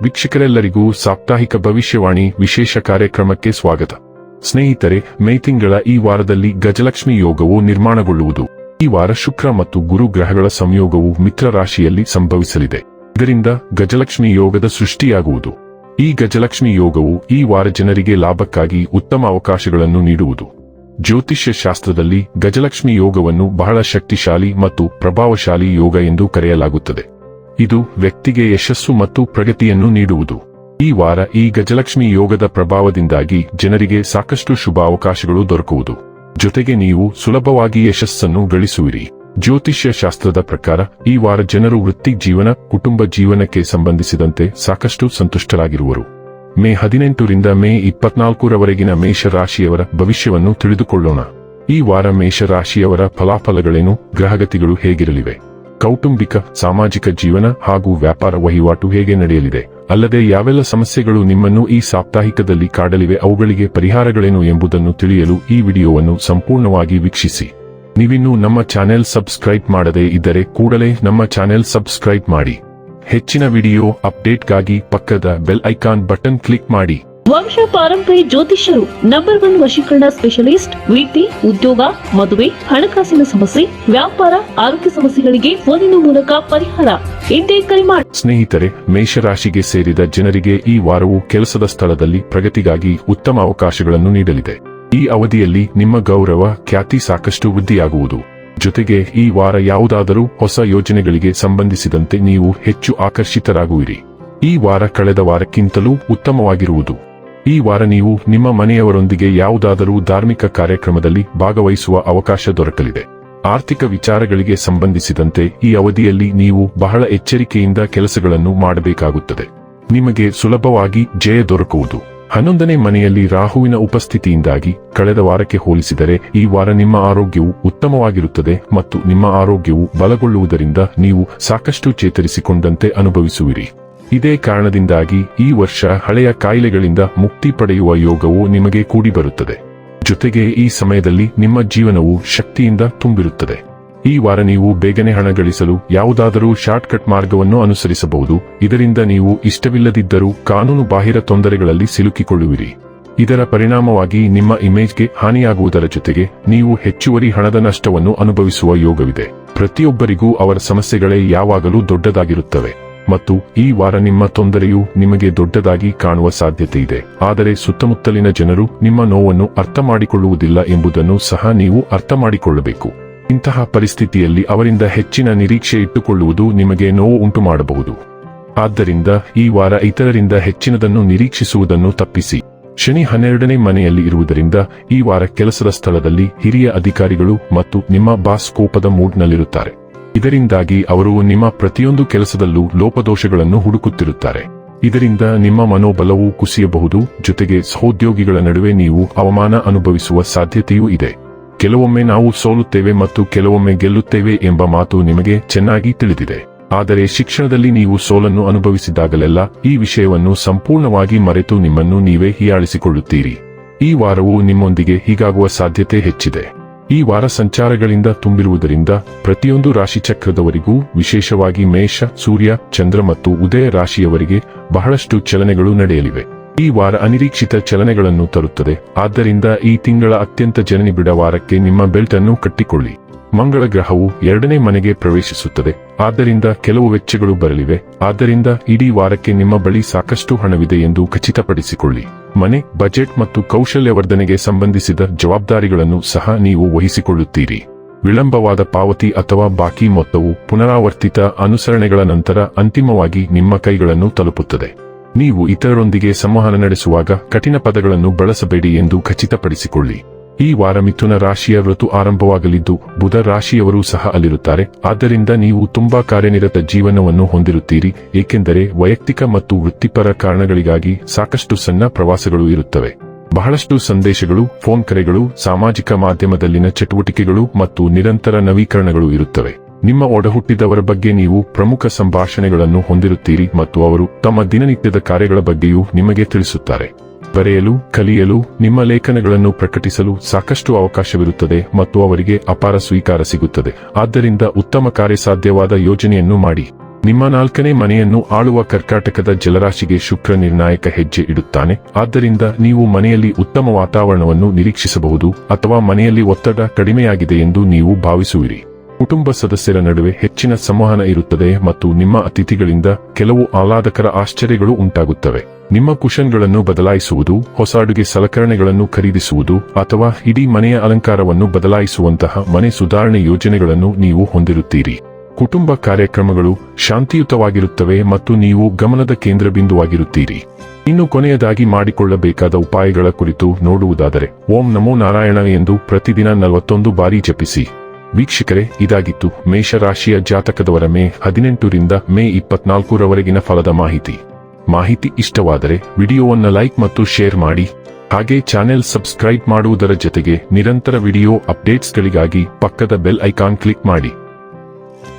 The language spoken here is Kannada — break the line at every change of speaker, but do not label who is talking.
ವೀಕ್ಷಕರೆಲ್ಲರಿಗೂ ಸಾಪ್ತಾಹಿಕ ಭವಿಷ್ಯವಾಣಿ ವಿಶೇಷ ಕಾರ್ಯಕ್ರಮಕ್ಕೆ ಸ್ವಾಗತ. ಸ್ನೇಹಿತರೆ, ಮೇ ತಿಂಗಳ ಈ ವಾರದಲ್ಲಿ ಗಜಲಕ್ಷ್ಮಿ ಯೋಗವು ನಿರ್ಮಾಣಗೊಳ್ಳುವುದು. ಈ ವಾರ ಶುಕ್ರ ಮತ್ತು ಗುರು ಗ್ರಹಗಳ ಸಂಯೋಗವು ಮಿತ್ರ ರಾಶಿಯಲ್ಲಿ ಸಂಭವಿಸಲಿದೆ. ಇದರಿಂದ ಗಜಲಕ್ಷ್ಮಿ ಯೋಗದ ಸೃಷ್ಟಿಯಾಗುವುದು. ಈ ಗಜಲಕ್ಷ್ಮಿ ಯೋಗವು ಈ ವಾರ ಜನರಿಗೆ ಲಾಭಕ್ಕಾಗಿ ಉತ್ತಮ ಅವಕಾಶಗಳನ್ನು ನೀಡುವುದು. ಜ್ಯೋತಿಷ್ಯ ಶಾಸ್ತ್ರದಲ್ಲಿ ಗಜಲಕ್ಷ್ಮಿ ಯೋಗವನ್ನು ಬಹಳ ಶಕ್ತಿಶಾಲಿ ಮತ್ತು ಪ್ರಭಾವಶಾಲಿ ಯೋಗ ಎಂದು ಕರೆಯಲಾಗುತ್ತದೆ. ಇದು ವ್ಯಕ್ತಿಗೆ ಯಶಸ್ಸು ಮತ್ತು ಪ್ರಗತಿಯನ್ನು ನೀಡುವುದು. ಈ ವಾರ ಈ ಗಜಲಕ್ಷ್ಮಿ ಯೋಗದ ಪ್ರಭಾವದಿಂದಾಗಿ ಜನರಿಗೆ ಸಾಕಷ್ಟು ಶುಭ ಅವಕಾಶಗಳು ದೊರಕುವುದು. ಜೊತೆಗೆ ನೀವು ಸುಲಭವಾಗಿ ಯಶಸ್ಸನ್ನು ಗಳಿಸುವಿರಿ. ಜ್ಯೋತಿಷ್ಯ ಶಾಸ್ತ್ರದ ಪ್ರಕಾರ ಈ ವಾರ ಜನರು ವೃತ್ತಿ ಜೀವನ, ಕುಟುಂಬ ಜೀವನಕ್ಕೆ ಸಂಬಂಧಿಸಿದಂತೆ ಸಾಕಷ್ಟು ಸಂತುಷ್ಟರಾಗಿರುವರು. ಮೇ 18 ರಿಂದ ಮೇ 24ರವರೆಗಿನ ಮೇಷರಾಶಿಯವರ ಭವಿಷ್ಯವನ್ನು ತಿಳಿದುಕೊಳ್ಳೋಣ. ಈ ವಾರ ಮೇಷರಾಶಿಯವರ ಫಲಾಫಲಗಳೇನು, ಗ್ರಹಗತಿಗಳು ಹೇಗಿರಲಿವೆ, ಕೌಟುಂಬಿಕ, ಸಾಮಾಜಿಕ ಜೀವನ ಹಾಗೂ ವ್ಯಾಪಾರ ವಹಿವಾಟು ಹೇಗೆ ನಡೆಯಲಿದೆ, ಅಲ್ಲದೆ ಯಾವೆಲ್ಲ ಸಮಸ್ಯೆಗಳು ನಿಮ್ಮನ್ನು ಈ ಸಾಪ್ತಾಹಿಕದಲ್ಲಿ ಕಾಡಲಿವೆ, ಅವುಗಳಿಗೆ ಪರಿಹಾರಗಳೇನು ಎಂಬುದನ್ನು ತಿಳಿಯಲು ಈ ವಿಡಿಯೋವನ್ನು ಸಂಪೂರ್ಣವಾಗಿ ವೀಕ್ಷಿಸಿ. ನೀವಿನ್ನೂ ನಮ್ಮ ಚಾನೆಲ್ ಸಬ್ಸ್ಕ್ರೈಬ್ ಮಾಡದೇ ಇದ್ದರೆ ಕೂಡಲೇ ನಮ್ಮ ಚಾನೆಲ್ ಸಬ್ಸ್ಕ್ರೈಬ್ ಮಾಡಿ. ಹೆಚ್ಚಿನ ವಿಡಿಯೋ ಅಪ್ಡೇಟ್ಗಾಗಿ ಪಕ್ಕದ ಬೆಲ್ ಐಕಾನ್ ಬಟನ್ ಕ್ಲಿಕ್ ಮಾಡಿ.
ವಂಶ ಪಾರಂಪರ್ಯ ಜ್ಯೋತಿಷ್ಯರು ನಂಬರ್ 1 ವಶೀಕರಣ ಸ್ಪೆಷಲಿಸ್ಟ್. ವೃತ್ತಿ, ಉದ್ಯೋಗ, ಮದುವೆ, ಹಣಕಾಸಿನ ಸಮಸ್ಯೆ, ವ್ಯಾಪಾರ, ಆರೋಗ್ಯ ಸಮಸ್ಯೆಗಳಿಗೆ ಫೋನಿನ ಮೂಲಕ ಪರಿಹಾರ. ಇಂದೇ ಕರೆ ಮಾಡಿ.
ಸ್ನೇಹಿತರೆ, ಮೇಷರಾಶಿಗೆ ಸೇರಿದ ಜನರಿಗೆ ಈ ವಾರವು ಕೆಲಸದ ಸ್ಥಳದಲ್ಲಿ ಪ್ರಗತಿಗಾಗಿ ಉತ್ತಮ ಅವಕಾಶಗಳನ್ನು ನೀಡಲಿದೆ. ಈ ಅವಧಿಯಲ್ಲಿ ನಿಮ್ಮ ಗೌರವ, ಖ್ಯಾತಿ ಸಾಕಷ್ಟು ವೃದ್ಧಿಯಾಗುವುದು. ಜೊತೆಗೆ ಈ ವಾರ ಯಾವುದಾದರೂ ಹೊಸ ಯೋಜನೆಗಳಿಗೆ ಸಂಬಂಧಿಸಿದಂತೆ ನೀವು ಹೆಚ್ಚು ಆಕರ್ಷಿತರಾಗುವಿರಿ. ಈ ವಾರ ಕಳೆದ ವಾರಕ್ಕಿಂತಲೂ ಉತ್ತಮವಾಗಿರುವುದು. ಈ ವಾರ ನೀವು ನಿಮ್ಮ ಮನೆಯವರೊಂದಿಗೆ ಯಾವುದಾದರೂ ಧಾರ್ಮಿಕ ಕಾರ್ಯಕ್ರಮದಲ್ಲಿ ಭಾಗವಹಿಸುವ ಅವಕಾಶ ದೊರಕಲಿದೆ. ಆರ್ಥಿಕ ವಿಚಾರಗಳಿಗೆ ಸಂಬಂಧಿಸಿದಂತೆ ಈ ಅವಧಿಯಲ್ಲಿ ನೀವು ಬಹಳ ಎಚ್ಚರಿಕೆಯಿಂದ ಕೆಲಸಗಳನ್ನು ಮಾಡಬೇಕಾಗುತ್ತದೆ. ನಿಮಗೆ ಸುಲಭವಾಗಿ ಜಯ ದೊರಕುವುದು. 11ನೇ ಮನೆಯಲ್ಲಿ ರಾಹುವಿನ ಉಪಸ್ಥಿತಿಯಿಂದಾಗಿ ಕಳೆದ ವಾರಕ್ಕೆ ಹೋಲಿಸಿದರೆ ಈ ವಾರ ನಿಮ್ಮ ಆರೋಗ್ಯವು ಉತ್ತಮವಾಗಿರುತ್ತದೆ ಮತ್ತು ನಿಮ್ಮ ಆರೋಗ್ಯವು ಬಲಗೊಳ್ಳುವುದರಿಂದ ನೀವು ಸಾಕಷ್ಟು ಚೇತರಿಸಿಕೊಂಡಂತೆ ಅನುಭವಿಸುವಿರಿ. ಇದೇ ಕಾರಣದಿಂದಾಗಿ ಈ ವರ್ಷ ಹಳೆಯ ಕಾಯಿಲೆಗಳಿಂದ ಮುಕ್ತಿ ಪಡೆಯುವ ಯೋಗವು ನಿಮಗೆ ಕೂಡಿಬರುತ್ತದೆ. ಜೊತೆಗೆ ಈ ಸಮಯದಲ್ಲಿ ನಿಮ್ಮ ಜೀವನವು ಶಕ್ತಿಯಿಂದ ತುಂಬಿರುತ್ತದೆ. ಈ ವಾರ ನೀವು ಬೇಗನೆ ಹಣ ಗಳಿಸಲು ಯಾವುದಾದರೂ ಶಾರ್ಟ್ಕಟ್ ಮಾರ್ಗವನ್ನು ಅನುಸರಿಸಬಹುದು. ಇದರಿಂದ ನೀವು ಇಷ್ಟವಿಲ್ಲದಿದ್ದರೂ ಕಾನೂನು ಬಾಹಿರ ತೊಂದರೆಗಳಲ್ಲಿ ಸಿಲುಕಿಕೊಳ್ಳುವಿರಿ. ಇದರ ಪರಿಣಾಮವಾಗಿ ನಿಮ್ಮ ಇಮೇಜ್ಗೆ ಹಾನಿಯಾಗುವುದರ ಜೊತೆಗೆ ನೀವು ಹೆಚ್ಚುವರಿ ಹಣದ ನಷ್ಟವನ್ನು ಅನುಭವಿಸುವ ಯೋಗವಿದೆ. ಪ್ರತಿಯೊಬ್ಬರಿಗೂ ಅವರ ಸಮಸ್ಯೆಗಳೇ ಯಾವಾಗಲೂ ದೊಡ್ಡದಾಗಿರುತ್ತವೆ ಮತ್ತು ಈ ವಾರ ನಿಮ್ಮ ತೊಂದರೆಯು ನಿಮಗೆ ದೊಡ್ಡದಾಗಿ ಕಾಣುವ ಸಾಧ್ಯತೆ ಇದೆ. ಆದರೆ ಸುತ್ತಮುತ್ತಲಿನ ಜನರು ನಿಮ್ಮ ನೋವನ್ನು ಅರ್ಥ ಮಾಡಿಕೊಳ್ಳುವುದಿಲ್ಲ ಎಂಬುದನ್ನು ಸಹ ನೀವು ಅರ್ಥ ಮಾಡಿಕೊಳ್ಳಬೇಕು. ಇಂತಹ ಪರಿಸ್ಥಿತಿಯಲ್ಲಿ ಅವರಿಂದ ಹೆಚ್ಚಿನ ನಿರೀಕ್ಷೆ ಇಟ್ಟುಕೊಳ್ಳುವುದು ನಿಮಗೆ ನೋವು ಉಂಟು ಮಾಡಬಹುದು. ಆದ್ದರಿಂದ ಈ ವಾರ ಇತರರಿಂದ ಹೆಚ್ಚಿನದನ್ನು ನಿರೀಕ್ಷಿಸುವುದನ್ನು ತಪ್ಪಿಸಿ. ಶನಿ 12ನೇ ಮನೆಯಲ್ಲಿ ಇರುವುದರಿಂದ ಈ ವಾರ ಕೆಲಸದ ಸ್ಥಳದಲ್ಲಿ ಹಿರಿಯ ಅಧಿಕಾರಿಗಳು ಮತ್ತು ನಿಮ್ಮ ಬಾಸ್ ಕೋಪದ ಮೂಡ್ನಲ್ಲಿರುತ್ತಾರೆ. ಇದರಿಂದಾಗಿ ಅವರು ನಿಮ್ಮ ಪ್ರತಿಯೊಂದು ಕೆಲಸದಲ್ಲೂ ಲೋಪದೋಷಗಳನ್ನು ಹುಡುಕುತ್ತಿರುತ್ತಾರೆ. ಇದರಿಂದ ನಿಮ್ಮ ಮನೋಬಲವೂ ಕುಸಿಯಬಹುದು. ಜೊತೆಗೆ ಸಹೋದ್ಯೋಗಿಗಳ ನಡುವೆ ನೀವು ಅವಮಾನ ಅನುಭವಿಸುವ ಸಾಧ್ಯತೆಯೂ ಇದೆ. ಕೆಲವೊಮ್ಮೆ ನಾವು ಸೋಲುತ್ತೇವೆ ಮತ್ತು ಕೆಲವೊಮ್ಮೆ ಗೆಲ್ಲುತ್ತೇವೆ ಎಂಬ ಮಾತು ನಿಮಗೆ ಚೆನ್ನಾಗಿ ತಿಳಿದಿದೆ. ಆದರೆ ಶಿಕ್ಷಣದಲ್ಲಿ ನೀವು ಸೋಲನ್ನು ಅನುಭವಿಸಿದಾಗಲೆಲ್ಲ ಈ ವಿಷಯವನ್ನು ಸಂಪೂರ್ಣವಾಗಿ ಮರೆತು ನಿಮ್ಮನ್ನು ನೀವೇ ಹೀಯಾಳಿಸಿಕೊಳ್ಳುತ್ತೀರಿ. ಈ ವಾರವು ನಿಮ್ಮೊಂದಿಗೆ ಹೀಗಾಗುವ ಸಾಧ್ಯತೆ ಹೆಚ್ಚಿದೆ. ಈ ವಾರ ಸಂಚಾರಗಳಿಂದ ತುಂಬಿರುವುದರಿಂದ ಪ್ರತಿಯೊಂದು ರಾಶಿಚಕ್ರದವರಿಗೂ, ವಿಶೇಷವಾಗಿ ಮೇಷ, ಸೂರ್ಯ, ಚಂದ್ರ ಮತ್ತು ಉದಯ ರಾಶಿಯವರಿಗೆ ಬಹಳಷ್ಟು ಚಲನೆಗಳು ನಡೆಯಲಿವೆ. ಈ ವಾರ ಅನಿರೀಕ್ಷಿತ ಚಲನೆಗಳನ್ನು ತರುತ್ತದೆ. ಆದ್ದರಿಂದ ಈ ತಿಂಗಳ ಅತ್ಯಂತ ಜನನಿಬಿಡ ವಾರಕ್ಕೆ ನಿಮ್ಮ ಬೆಲ್ಟ್ ಅನ್ನು ಕಟ್ಟಿಕೊಳ್ಳಿ. ಮಂಗಳ ಗ್ರಹವು 2ನೇ ಮನೆಗೆ ಪ್ರವೇಶಿಸುತ್ತದೆ. ಆದ್ದರಿಂದ ಕೆಲವು ವೆಚ್ಚಗಳು ಬರಲಿವೆ. ಆದ್ದರಿಂದ ಇಡೀ ವಾರಕ್ಕೆ ನಿಮ್ಮ ಬಳಿ ಸಾಕಷ್ಟು ಹಣವಿದೆ ಎಂದು ಖಚಿತಪಡಿಸಿಕೊಳ್ಳಿ. ಮನೆ, ಬಜೆಟ್ ಮತ್ತು ಕೌಶಲ್ಯವರ್ಧನೆಗೆ ಸಂಬಂಧಿಸಿದ ಜವಾಬ್ದಾರಿಗಳನ್ನು ಸಹ ನೀವು ವಹಿಸಿಕೊಳ್ಳುತ್ತೀರಿ. ವಿಳಂಬವಾದ ಪಾವತಿ ಅಥವಾ ಬಾಕಿ ಮೊತ್ತವು ಪುನರಾವರ್ತಿತ ಅನುಸರಣೆಗಳ ನಂತರ ಅಂತಿಮವಾಗಿ ನಿಮ್ಮ ಕೈಗಳನ್ನು ತಲುಪುತ್ತದೆ. ನೀವು ಇತರರೊಂದಿಗೆ ಸಂವಹನ ನಡೆಸುವಾಗ ಕಠಿಣ ಪದಗಳನ್ನು ಬಳಸಬೇಡಿ ಎಂದು ಖಚಿತಪಡಿಸಿಕೊಳ್ಳಿ. ಈ ವಾರ ಮಿಥುನ ರಾಶಿಯ ಋತು ಆರಂಭವಾಗಲಿದ್ದು ಬುಧ ರಾಶಿಯವರೂ ಸಹ ಅಲ್ಲಿರುತ್ತಾರೆ. ಆದ್ದರಿಂದ ನೀವು ತುಂಬಾ ಕಾರ್ಯನಿರತ ಜೀವನವನ್ನು ಹೊಂದಿರುತ್ತೀರಿ, ಏಕೆಂದರೆ ವೈಯಕ್ತಿಕ ಮತ್ತು ವೃತ್ತಿಪರ ಕಾರಣಗಳಿಗಾಗಿ ಸಾಕಷ್ಟು ಸಣ್ಣ ಪ್ರವಾಸಗಳು ಇರುತ್ತವೆ. ಬಹಳಷ್ಟು ಸಂದೇಶಗಳು, ಫೋನ್ ಕರೆಗಳು, ಸಾಮಾಜಿಕ ಮಾಧ್ಯಮದಲ್ಲಿನ ಚಟುವಟಿಕೆಗಳು ಮತ್ತು ನಿರಂತರ ನವೀಕರಣಗಳು ಇರುತ್ತವೆ. ನಿಮ್ಮ ಒಡಹುಟ್ಟಿದವರ ಬಗ್ಗೆ ನೀವು ಪ್ರಮುಖ ಸಂಭಾಷಣೆಗಳನ್ನು ಹೊಂದಿರುತ್ತೀರಿ ಮತ್ತು ಅವರು ತಮ್ಮ ದಿನನಿತ್ಯದ ಕಾರ್ಯಗಳ ಬಗ್ಗೆಯೂ ನಿಮಗೆ ತಿಳಿಸುತ್ತಾರೆ. ಬರೆಯಲು, ಕಲಿಯಲು, ನಿಮ್ಮ ಲೇಖನಗಳನ್ನು ಪ್ರಕಟಿಸಲು ಸಾಕಷ್ಟು ಅವಕಾಶವಿರುತ್ತದೆ ಮತ್ತು ಅವರಿಗೆ ಅಪಾರ ಸ್ವೀಕಾರ ಸಿಗುತ್ತದೆ. ಆದ್ದರಿಂದ ಉತ್ತಮ ಕಾರ್ಯಸಾಧ್ಯವಾದ ಯೋಜನೆಯನ್ನು ಮಾಡಿ. ನಿಮ್ಮ 4ನೇ ಮನೆಯನ್ನು ಆಳುವ ಕರ್ಕಾಟಕದ ಜಲರಾಶಿಗೆ ಶುಕ್ರ ನಿರ್ಣಾಯಕ ಹೆಜ್ಜೆ ಇಡುತ್ತಾನೆ. ಆದ್ದರಿಂದ ನೀವು ಮನೆಯಲ್ಲಿ ಉತ್ತಮ ವಾತಾವರಣವನ್ನು ನಿರೀಕ್ಷಿಸಬಹುದು ಅಥವಾ ಮನೆಯಲ್ಲಿ ಒತ್ತಡ ಕಡಿಮೆಯಾಗಿದೆ ಎಂದು ನೀವು ಭಾವಿಸುವಿರಿ. ಕುಟುಂಬ ಸದಸ್ಯರ ನಡುವೆ ಹೆಚ್ಚಿನ ಸಂವಹನ ಇರುತ್ತದೆ ಮತ್ತು ನಿಮ್ಮ ಅತಿಥಿಗಳಿಂದ ಕೆಲವು ಆಹ್ಲಾದಕರ ಆಶ್ಚರ್ಯಗಳು ಉಂಟಾಗುತ್ತವೆ. ನಿಮ್ಮ ಕುಶನ್ಗಳನ್ನು ಬದಲಾಯಿಸುವುದು, ಹೊಸ ಅಡುಗೆ ಸಲಕರಣೆಗಳನ್ನು ಖರೀದಿಸುವುದು ಅಥವಾ ಇಡೀ ಮನೆಯ ಅಲಂಕಾರವನ್ನು ಬದಲಾಯಿಸುವಂತಹ ಮನೆ ಸುಧಾರಣೆ ಯೋಜನೆಗಳನ್ನು ನೀವು ಹೊಂದಿರುತ್ತೀರಿ. ಕುಟುಂಬ ಕಾರ್ಯಕ್ರಮಗಳು ಶಾಂತಿಯುತವಾಗಿರುತ್ತವೆ ಮತ್ತು ನೀವು ಗಮನದ ಕೇಂದ್ರಬಿಂದುವಾಗಿರುತ್ತೀರಿ. ಇನ್ನು ಕೊನೆಯದಾಗಿ ಮಾಡಿಕೊಳ್ಳಬೇಕಾದ ಉಪಾಯಗಳ ಕುರಿತು ನೋಡುವುದಾದರೆ, ಓಂ ನಮೋ ನಾರಾಯಣ ಎಂದು ಪ್ರತಿದಿನ 41 ಬಾರಿ ಜಪಿಸಿ. ವೀಕ್ಷಕರೇ, ಇದಾಗಿತ್ತು ಮೇಷರಾಶಿಯ ಜಾತಕದವರ ಮೇ 18 ರಿಂದ ಮೇ 24 ರವರೆಗಿನ ಫಲದ ಮಾಹಿತಿ ಇಷ್ಟವಾದರೆ ವಿಡಿಯೋವನ್ನು ಲೈಕ್ ಮತ್ತು ಶೇರ್ ಮಾಡಿ. ಹಾಗೆ ಚಾನೆಲ್ ಸಬ್ಸ್ಕ್ರೈಬ್ ಮಾಡುವುದರ ಜೊತೆಗೆ ನಿರಂತರ ವಿಡಿಯೋ ಅಪ್ಡೇಟ್ಸ್ಗಳಿಗಾಗಿ ಪಕ್ಕದ ಬೆಲ್ ಐಕಾನ್ ಕ್ಲಿಕ್ ಮಾಡಿ.